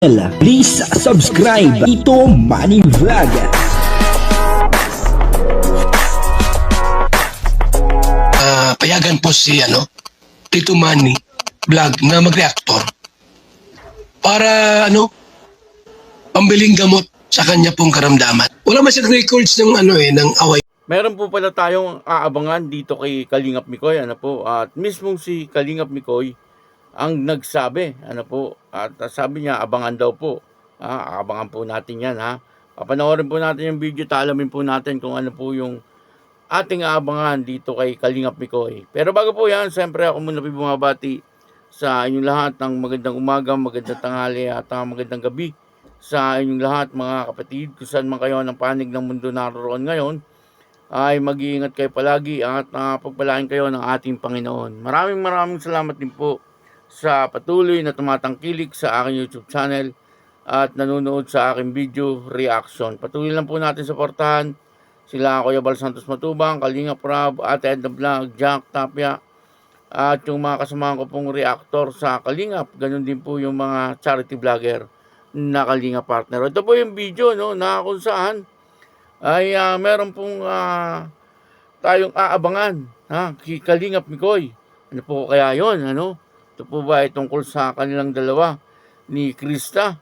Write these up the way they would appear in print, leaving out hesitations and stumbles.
Please subscribe Tito Manny Vlog. Payagan po si Tito Manny Vlog na mag-reactor para pambiling gamot sa kanya pong karamdaman. Wala masyadong records ng ng away. Meron po pala tayong aabangan dito kay Kalingap Mikoy, at mismong si Kalingap Mikoy ang nagsabi, at sabi niya abangan daw po. Abangan po natin 'yan, Papanoorin po natin yung video, alamin po natin kung ano po yung ating aabangan dito kay Kalingap Mikoy. Pero bago po 'yan, siyempre ako muna po bumabati sa inyong lahat ng magandang umaga, magandang tanghali at magandang gabi sa inyong lahat mga kapatid, kung saan man kayo ng panig ng mundo naroon ngayon. Ay mag-iingat kayo palagi at pagpalain kayo ng ating Panginoon. Maraming salamat din po sa patuloy na tumatangkilik sa aking YouTube channel at nanonood sa aking video reaction. Patuloy lang po natin suportahan sila Kuya Bal Santos Matubang, Kalingap Rab, Ate Edna Vlog, Jack Tapia, at yung mga kasamahan ko pong reactor sa Kalingap. Ganun din po yung mga charity vlogger na Kalingap partner. Ito po yung video na kung saan ay meron pong tayong aabangan kay Kalingap Mikoy. Ano po kaya yun? Ito po ba ay tungkol sa kanilang dalawa ni Krista?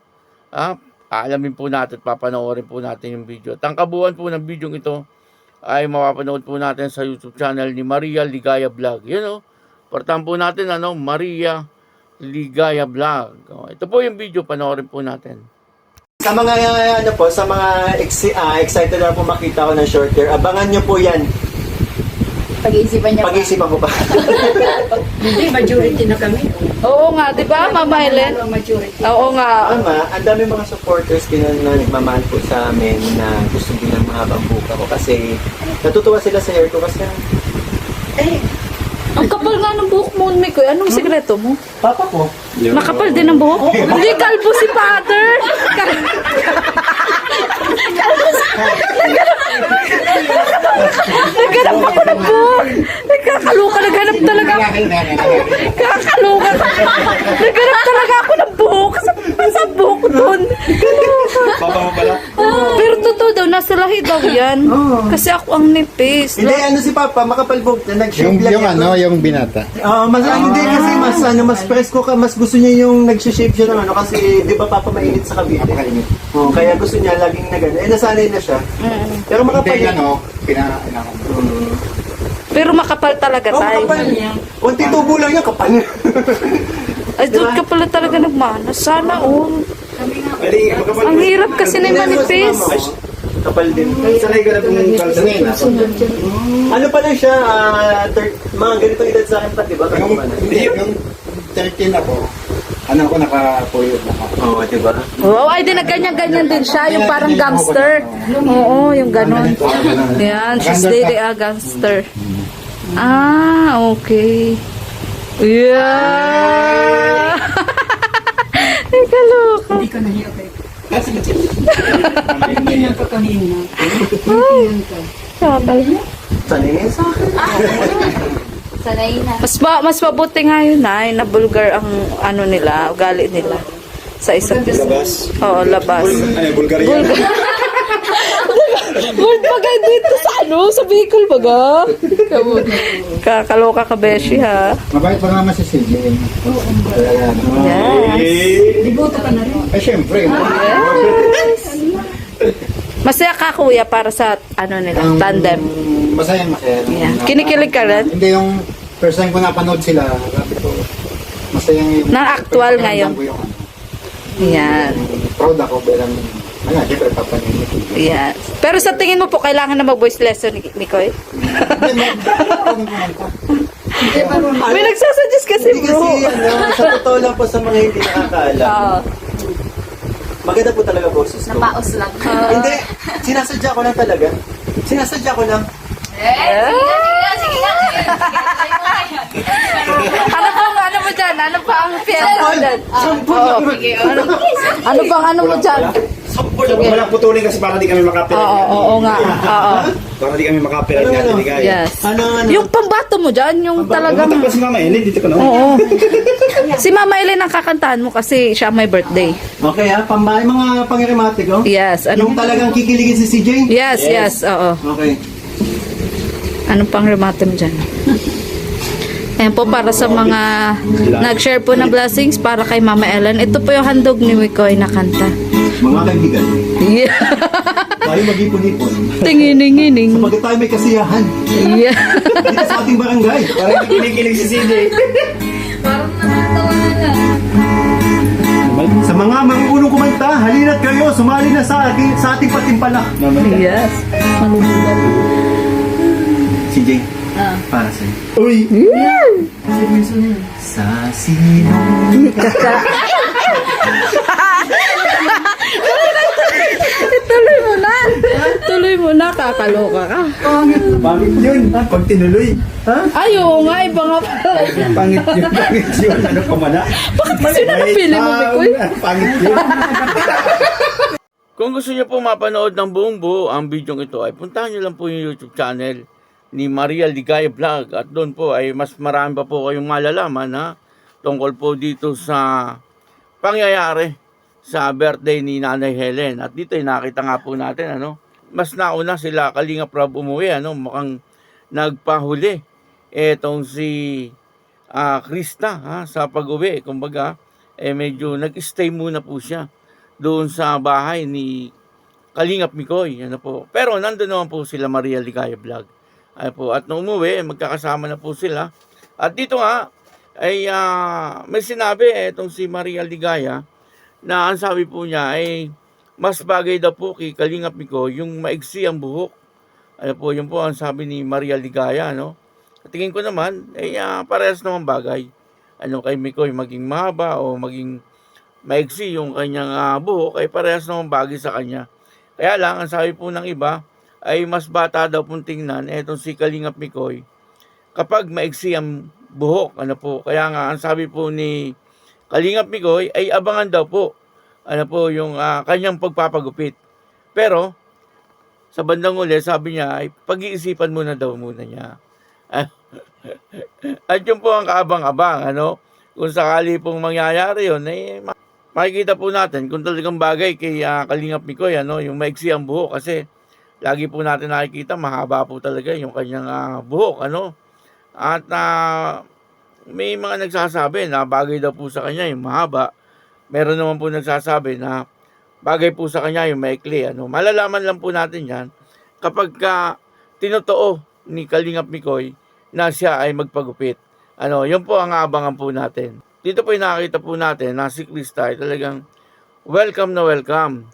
Alamin po natin at papanoorin po natin yung video. At ang kabuuan po ng video ito ay mapapanood po natin sa YouTube channel ni Maria Ligaya Vlog. Portahan po natin Maria Ligaya Vlog. Ito po yung video, panoorin po natin. Sa mga sa mga excited na po makita ko ng short hair, abangan nyo po yan. Pag-iisipan niya Pag-iisipan ko pa. Hindi, majority na kami. Oo nga, di ba, Mama Helen? Majority. Oo nga. Ama, ang dami mga supporters na nagmamahal po sa amin na gusto din ng mahabang buka ko kasi natutuwa sila sa hair ko kasi Ang kapal nga ng buhok mo, Mikoy. Anong sikreto mo? papa ko. Nakapal din ang buhok? Hindi, kalbo si Father. Naghanap ako ng buhok. Nagkakaloka, naghanap talaga ako. Kakaloka. Naghanap talaga ako ng buhok. Sa buhok ko doon. Papa mo pala? Pero totoo daw, nasa lahi daw yan. Kasi ako ang nipis. Hindi, si Papa, makapal po. Nag-shape lang yan. Yung binata. Hindi kasi mas presko ka, mas gusto niya yung nag-shape siya ng kasi di ba Papa mainit sa Cavite? Kaya gusto niya laging nasanay na siya. Pero makapal yan. Pero makapal talaga tayo. Makapal. Unti tubo lang yan, kapal. Ay, doon ka pala talaga nagmanas. Sana all. Ang hirap kasi na manipis. Kapal din. Sanay ka na pong kalsanin. Ano pa lang siya, mga ganitong edad sa akin pa, di ba? Yung 13 ako, ko naka-puyod na ako. Oo, di ba? Oo, ay din ganyan-ganyan din siya. Yung parang gangster. Oo, yung ganon. Yan, she's dating a gangster. Okay. Yeah! Ikaloka. Hindi ka nahiyak eh. Hindi ka kanina. Sanay sa akin. Sanay na. Mas mabuti nga yun na bulgar ang nila, ugali nila sa isa't isa. Labas? Oo, labas. Bulgaria. Word baga dito sa Bicol baga. Kakaloka ka, Beshi, ha? Mabait pa naman si CJ. Yes. Diboto ka na rin. Siyempre. Masaya ka, kuya, para sa nila, tandem. Masaya. Yeah. Kinikilig ka rin? Hindi, yung first time ko napanood sila, sabi ko, masaya yung... Na actual ngayon. Yan. Proud ako bilang, siyempre papaninig. Yan. Pero sa tingin mo po, kailangan na mag-voice lesson ni Koy? May nagsasuggest kasi, Hindi bro. kasi, sa totoo lang po sa mga hindi nakakaalam. Maganda po talaga boses ko. Napaos lang. Hindi, sinasadya ko lang talaga. Sinasadya ko lang. Sige na. Ano mo dyan? Ano pa ang fiesta mo dyan? Sampol lang. Ano bang mo dyan? Walang putulin kasi para di kami makapirate. Oo nga. Oo. Para di kami makapirate nga tinigay. Yes. Ano? Yung pambato mo dyan, yung talagang... Pumunta pa si Mama Ellen, dito ka na. Oo. Si Mama Ellen ang kakantahan mo kasi siya may birthday. Okay ha, pambahay mga pangirimatic, oh. Yes. Yung talagang kikiligin si CJ? Yes. Oo. Okay. Anong pang remate mo dyan? Ayan po, para sa mga nag-share po ng blessings para kay Mama Ellen. Ito po yung handog ni Mikoy na kanta. Mga kaibigan, Yeah. tayo mag-ipon-ipon. Tingining-ining. Sapagkat tayo may kasiyahan Yeah. dito sa ating barangay. Parang kinikilig si CJ. Parang nakatawa na. Sa mga marunong kumanta, halina't kayo, sumali na sa ating patimpalak. Yes. Malulugan. CJ, para sa'yo. Uy! Sa sinong Tuloy mo na, kakaloka ka. Pangit yun, ha? Pag tinuloy. Ha? Ay, oo nga, iba nga pala. Pangit yun. Ano pa man, ha? Bakit kasi napili mo, Mikoy? Pangit yun. Kung gusto niyo po mapanood ng buong buo ang video ito, ay puntahan niyo lang po yung YouTube channel ni Maria Ligaya Vlog. At doon po ay mas marami pa po kayong malalaman ha, tungkol po dito sa pangyayari sa birthday ni Nanay Helen. At dito ay nakita nga po natin, mas nauna sila Kalingap Rob umuwi, mukhang nagpahuli etong si Krista sa pag-uwi. Kumbaga, medyo nag-stay muna po siya doon sa bahay ni Kalingap Mikoy. Pero nandun naman po sila Maria Ligaya Vlog. Po. At nung umuwi, magkakasama na po sila. At dito nga, ay may sinabi itong si Maria Ligaya na ang sabi po niya ay mas bagay daw po kay Kalingap Mikoy yung maigsi ang buhok. Yun po ang sabi ni Maria Ligaya. Tingin ko naman, parehas naman bagay. Kay Mikoy maging mahaba o maging maigsi yung kanyang buhok ay parehas naman bagay sa kanya. Kaya lang, ang sabi po ng iba ay mas bata daw pong tingnan etong si Kalingap Mikoy kapag maigsi ang buhok. Kaya nga, ang sabi po ni Kalingap Mikoy ay abangan daw po yung kanyang pagpapagupit. Pero sa bandang uli, sabi niya ay pag-iisipan muna daw muna niya. At yun po ang kaabang-abang, kung sakali pong mangyayari yun, ay makikita po natin kung talagang bagay kay Kalingap Mikoy, yung maigsi ang buhok. Kasi lagi po natin nakikita, mahaba po talaga yung kanyang buhok, At may mga nagsasabi na bagay daw po sa kanya yung mahaba. Meron naman po nagsasabi na bagay po sa kanya yung maikli. Malalaman lang po natin yan kapag tinotoo ni Kalingap Mikoy na siya ay magpagupit. Yun po ang abangan po natin. Dito po yung nakakita po natin na si Krista ay talagang welcome na welcome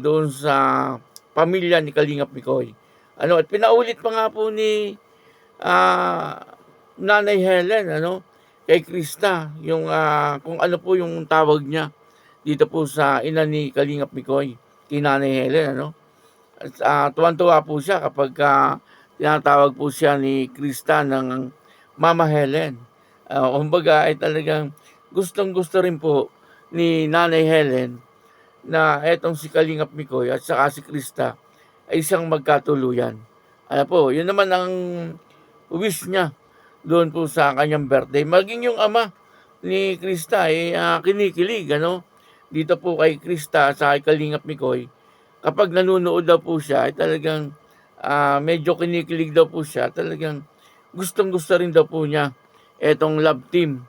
doon sa pamilya ni Kalingap Mikoy. At pinaulit pa nga po ni Nanay Helen, kay Krista, yung kung ano po yung tawag niya dito po sa ina ni Kalingap Mikoy, kay Nanay Helen, tuwan-tuwa po siya kapag tinatawag po siya ni Krista ng Mama Helen. Kumbaga ay talagang gustong-gusto rin po ni Nanay Helen na etong si Kalingap Mikoy at saka si Krista ay isang magkatuluyan. Yun naman ang wish niya doon po sa kanyang birthday. Maging yung ama ni Krista ay kinikilig, dito po kay Krista sa kay Kalingap Mikoy. Kapag nanonood daw po siya, ay talagang medyo kinikilig daw po siya. Talagang gustong-gusto rin daw po niya etong love team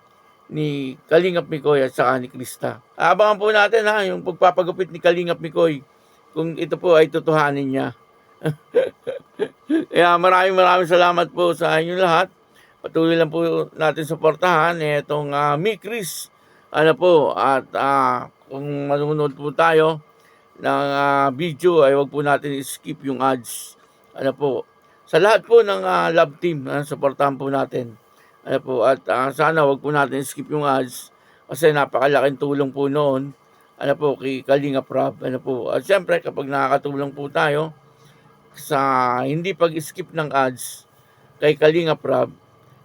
ni Kalingap Mikoy at saka ni Krista. Abangan po natin yung pagpapagupit ni Kalingap Mikoy kung ito po ay tutuhanin niya. Kaya maraming salamat po sa inyong lahat. Patuloy lang po natin suportahan itong Mi Chris. At kung manunod po tayo ng video ay wag po natin skip yung ads. Sa lahat po ng love team, suportahan po natin. At sana wag po natin skip yung ads kasi napakalaking tulong po noon kay Kalingap Rob. At syempre kapag nakakatulong po tayo sa hindi pag-skip ng ads kay Kalingap Rob,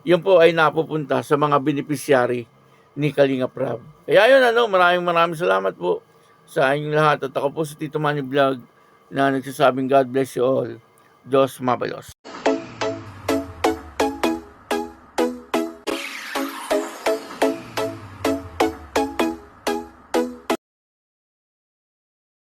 yun po ay napupunta sa mga beneficiary ni Kalingap Rob. Kaya yun, maraming salamat po sa inyong lahat. At ako po si Tito Manny Vlog na nagsasabing God bless you all. Diyos mabalos.